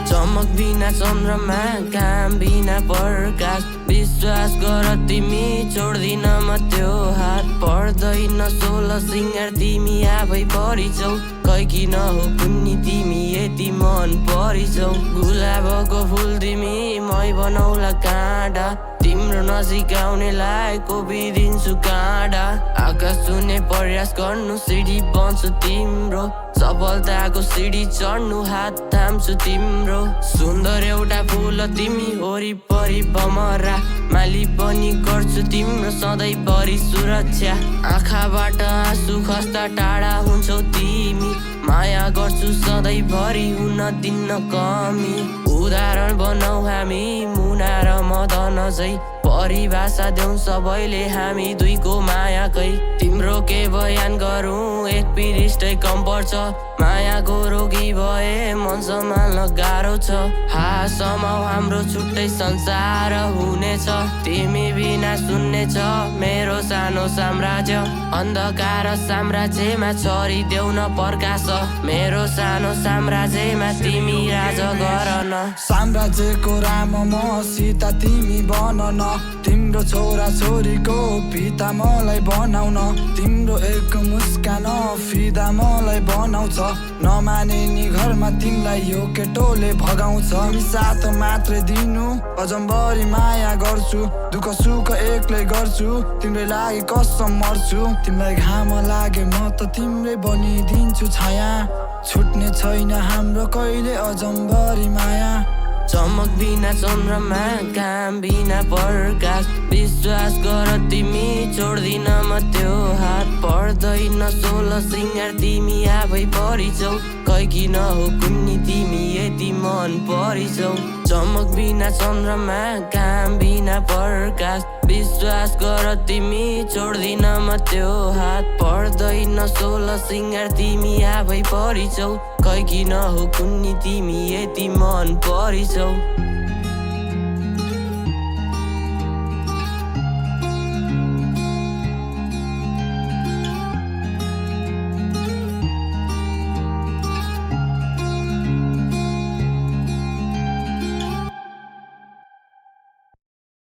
चमक बिना चन्द्रमा काम बिना प्रकाश विश्वास गर तिमी छोड्दिन म त्यो हात पर्दैन 16 सिंगार तिमी आफै परिछौ खै किन हो कुन्नी तिमी यति मन परिछौ गुलाबको फुल तिमी मै बनाउला काँडा तिम्रो नजिक आउनेलाई कोपिदिन्छु काँडा आकाश छुने प्रयास गर्नु सिडी बन्छु तिम्रो सफलताको सिडी चढ्नु हात थाम्छु तिम्रो सुन्दर एउटा फुल तिमी वरिपरि भमरा माली पनि गर्छु तिम्रो सधैँभरि सुरक्षा आँखाबाट आँसु खस्दा टाढा हुन्छौ तिमी माया गर्छु सधैँभरि हुन दिन्न कमी उदाहरण बनाऊ हामी मुना र मदन झै परिभाषा देऊ सबैले हामी दुईको मायाकै तिम्रो के बयान गरौँ एक पिरिस्टै कम पर्छ मायाको रोगी भए मन सम्हाल्न गाह्रो छ समाउ हाम्रो छुट्टै संसार हुनेछ तिमी बिना सुन्ने छ मेरो सानो साम्राज्य अन्धकार साम्राज्यमा छरिदेऊ न प्रकाश मेरो सानो साम्राज्यमा तिमी राज गर न साम्राज्यको राम म सीता तिमी बन न तिम्रो छोरा छोरीको पिता मलाई बनाउन तिम्रो एक मुस्कान फिदा मलाई बनाउँछ नमाने नि घरमा तिमीलाई यो केटोले भगाउँछ तिमी साथ मात्रै दिनु अजम्बरी माया गर्छु दुःख सुख एक्लै गर्छु तिम्रो लागि कसम मर्छु तिमीलाई घाम लागे म त तिम्रै बनिदिन्छु छाया छुट्ने छैन हाम्रो कहिले अजम्बरी माया चमक बिना चन्द्रमा काम बिना प्रकाश विश्वास गर तिमी छोड्दिन म त्यो हात पर्दैन 16 सिंगार तिमी आफै परिछौ खै किन हो कुन्नी तिमी यति मन परिछौ चमक बिना चन्द्रमा काम बिना प्रकाश विश्वास गर तिमी छोड्दिन म त्यो हात पर्दैन 16 सिंगार तिमी आफै परिछौ खै किन हो कुन्नी तिमी यति मन परिछौ